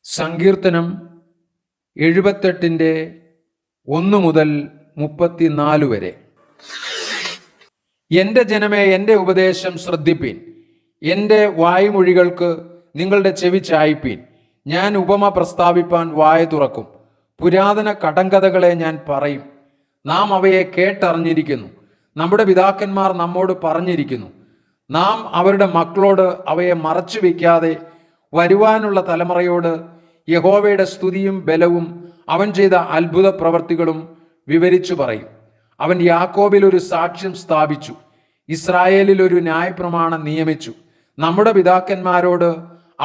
സങ്കീർത്തനം 78 മുതൽ 34 വരെ. എൻ്റെ ജനമേ, എൻ്റെ ഉപദേശം ശ്രദ്ധിപ്പീൻ, എൻ്റെ വായ്മൊഴികൾക്ക് നിങ്ങളുടെ ചെവി ചായ്പീൻ. ഞാൻ ഉപമ പ്രസ്താവിപ്പാൻ വായ തുറക്കും, പുരാതന കടങ്കഥകളെ ഞാൻ പറയും. നാം അവയെ കേട്ടറിഞ്ഞിരിക്കുന്നു, നമ്മുടെ പിതാക്കന്മാർ നമ്മോട് പറഞ്ഞിരിക്കുന്നു. നാം അവരുടെ മക്കളോട് അവയെ മറച്ചു വയ്ക്കാതെ വരുവാനുള്ള തലമുറയോട് യഹോവയുടെ സ്തുതിയും ബലവും അവൻ ചെയ്ത അത്ഭുത പ്രവർത്തികളും വിവരിച്ചു പറയും. അവൻ യാക്കോബിൽ ഒരു സാക്ഷ്യം സ്ഥാപിച്ചു, ഇസ്രായേലിൽ ഒരു ന്യായപ്രമാണം നിയമിച്ചു. നമ്മുടെ പിതാക്കന്മാരോട്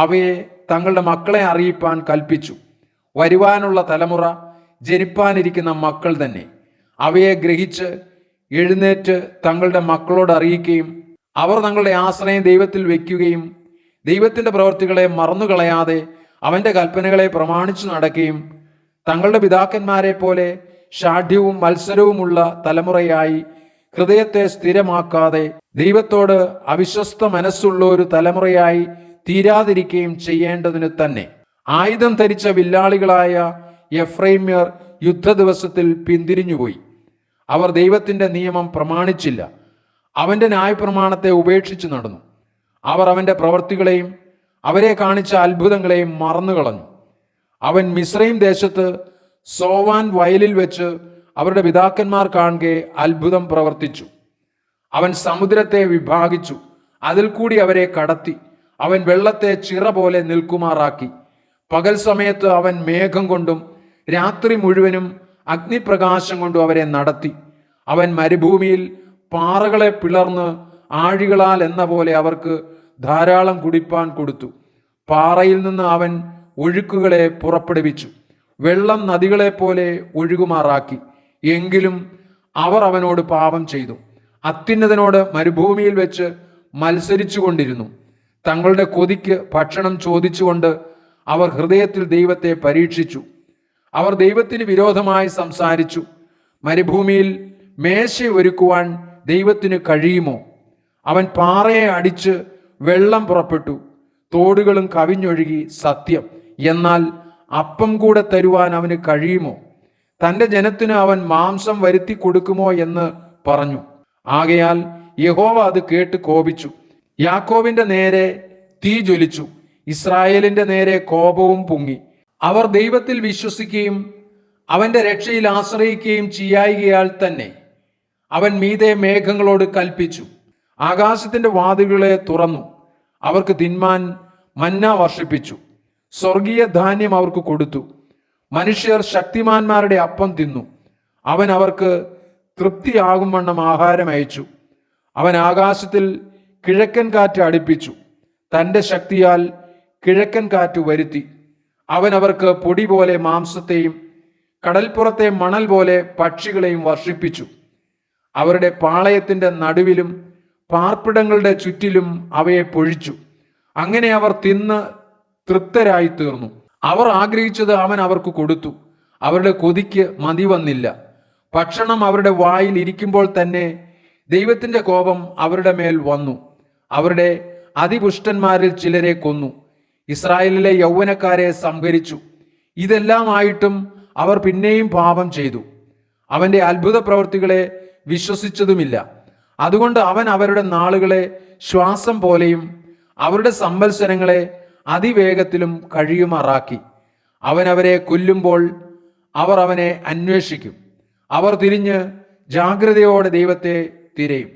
അവയെ തങ്ങളുടെ മക്കളെ അറിയിപ്പാൻ കൽപ്പിച്ചു. വരുവാനുള്ള തലമുറ, ജനിപ്പാനിരിക്കുന്ന മക്കൾ തന്നെ അവയെ ഗ്രഹിച്ച് എഴുന്നേറ്റ് തങ്ങളുടെ മക്കളോട് അറിയിക്കുകയും അവർ തങ്ങളുടെ ആശ്രയം ദൈവത്തിൽ വയ്ക്കുകയും ദൈവത്തിൻ്റെ പ്രവൃത്തികളെ മറന്നുകളയാതെ അവൻ്റെ കൽപ്പനകളെ പ്രമാണിച്ചു നടക്കുകയും തങ്ങളുടെ പിതാക്കന്മാരെ പോലെ ഷാഢ്യവും മത്സരവുമുള്ള തലമുറയായി ഹൃദയത്തെ സ്ഥിരമാക്കാതെ ദൈവത്തോട് അവിശ്വസ്ത മനസ്സുള്ള ഒരു തലമുറയായി തീരാതിരിക്കുകയും ചെയ്യേണ്ടതിന് തന്നെ. ആയുധം ധരിച്ച വില്ലാളികളായ എഫ്രൈമ്യർ യുദ്ധ ദിവസത്തിൽ പിന്തിരിഞ്ഞുപോയി. അവർ ദൈവത്തിൻ്റെ നിയമം പ്രമാണിച്ചില്ല, അവൻ്റെ ന്യായപ്രമാണത്തെ ഉപേക്ഷിച്ചു നടന്നു. അവർ അവൻ്റെ പ്രവൃത്തികളെയും അവരെ കാണിച്ച അത്ഭുതങ്ങളെയും മറന്നുകളഞ്ഞു. അവൻ മിസ്രയീം ദേശത്ത് സോവാൻ വയലിൽ വെച്ച് അവരുടെ പിതാക്കന്മാർ കാണുകെ അത്ഭുതം പ്രവർത്തിച്ചു. അവൻ സമുദ്രത്തെ വിഭാഗിച്ചു, അതിൽ കൂടി അവരെ കടത്തി. അവൻ വെള്ളത്തെ ചിറ പോലെ നിൽക്കുമാറാക്കി. പകൽ സമയത്ത് അവൻ മേഘം കൊണ്ടും രാത്രി മുഴുവനും അഗ്നിപ്രകാശം കൊണ്ടും അവരെ നടത്തി. അവൻ മരുഭൂമിയിൽ പാറകളെ പിളർന്ന് ആഴികളാൽ എന്ന പോലെ അവർക്ക് ധാരാളം കുടിപ്പാൻ കൊടുത്തു. പാറയിൽ നിന്ന് അവൻ ഒഴുക്കുകളെ പുറപ്പെടുവിച്ചു, വെള്ളം നദികളെ പോലെ ഒഴുകുമാറാക്കി. എങ്കിലും അവർ അവനോട് പാപം ചെയ്തു, അത്യുന്നതനോട് മരുഭൂമിയിൽ വെച്ച് മത്സരിച്ചു കൊണ്ടിരുന്നു. തങ്ങളുടെ കൊതിക്ക് ഭക്ഷണം ചോദിച്ചുകൊണ്ട് അവർ ഹൃദയത്തിൽ ദൈവത്തെ പരീക്ഷിച്ചു. അവർ ദൈവത്തിന് വിരോധമായി സംസാരിച്ചു. മരുഭൂമിയിൽ മേശ ഒരുക്കുവാൻ ദൈവത്തിന് കഴിയുമോ? അവൻ പാറയെ അടിച്ച് വെള്ളം പുറപ്പെട്ടു, തോടുകളും കവിഞ്ഞൊഴുകി. സത്യം, എന്നാൽ അപ്പം കൂടെ തരുവാൻ അവന് കഴിയുമോ? തൻ്റെ ജനത്തിന് അവൻ മാംസം വരുത്തി കൊടുക്കുമോ എന്ന് പറഞ്ഞു. ആകയാൽ യഹോവ അത് കേട്ട് കോപിച്ചു. യാക്കോബിന്റെ നേരെ തീ ജ്വലിച്ചു, ഇസ്രായേലിന്റെ നേരെ കോപവും പൊങ്ങി. അവർ ദൈവത്തിൽ വിശ്വസിക്കുകയും അവന്റെ രക്ഷയിൽ ആശ്രയിക്കുകയും ചെയ്യായികയാൽ തന്നെ അവൻ മീതെ മേഘങ്ങളോട് കൽപ്പിച്ചു, ആകാശത്തിന്റെ വാതിലുകളെ തുറന്നു. അവർക്ക് തിന്മാൻ മന്ന വർഷിപ്പിച്ചു, സ്വർഗീയ ധാന്യം അവർക്ക് കൊടുത്തു. മനുഷ്യർ ശക്തിമാന്മാരുടെ അപ്പം തിന്നു. അവൻ അവർക്ക് തൃപ്തിയാകും വണ്ണം ആഹാരം അയച്ചു. അവൻ ആകാശത്തിൽ കിഴക്കൻ കാറ്റ് അടുപ്പിച്ചു, തൻ്റെ ശക്തിയാൽ കിഴക്കൻ കാറ്റ് വരുത്തി. അവൻ അവർക്ക് പൊടി പോലെ മാംസത്തെയും കടൽപ്പുറത്തെ മണൽ പോലെ പക്ഷികളെയും വർഷിപ്പിച്ചു. അവരുടെ പാളയത്തിന്റെ നടുവിലും പാർപ്പിടങ്ങളുടെ ചുറ്റിലും അവയെ പൊഴിച്ചു. അങ്ങനെ അവർ തിന്ന് തൃപ്തരായി തീർന്നു. അവർ ആഗ്രഹിച്ചത് അവൻ അവർക്ക് കൊടുത്തു. അവരുടെ കൊതിക്ക് മതി വന്നില്ല. ഭക്ഷണം അവരുടെ വായിൽ ഇരിക്കുമ്പോൾ തന്നെ ദൈവത്തിന്റെ കോപം അവരുടെ മേൽ വന്നു. അവരുടെ അതിപുഷ്ടന്മാരിൽ ചിലരെ കൊന്നു, ഇസ്രായേലിലെ യൗവനക്കാരെ സംഹരിച്ചു. ഇതെല്ലാമായിട്ടും അവർ പിന്നെയും പാപം ചെയ്തു, അവന്റെ അത്ഭുത പ്രവൃത്തികളെ വിശ്വസിച്ചതുമില്ല. അതുകൊണ്ട് അവൻ അവരുടെ നാളുകളെ ശ്വാസം പോലെയും അവരുടെ സംവത്സരങ്ങളെ അതിവേഗത്തിലും കഴിയുമാറാക്കി. അവൻ അവരെ കൊല്ലുമ്പോൾ അവർ അവനെ അന്വേഷിക്കും. അവർ തിരിഞ്ഞ് ജാഗ്രതയോടെ ദൈവത്തെ തിരയും.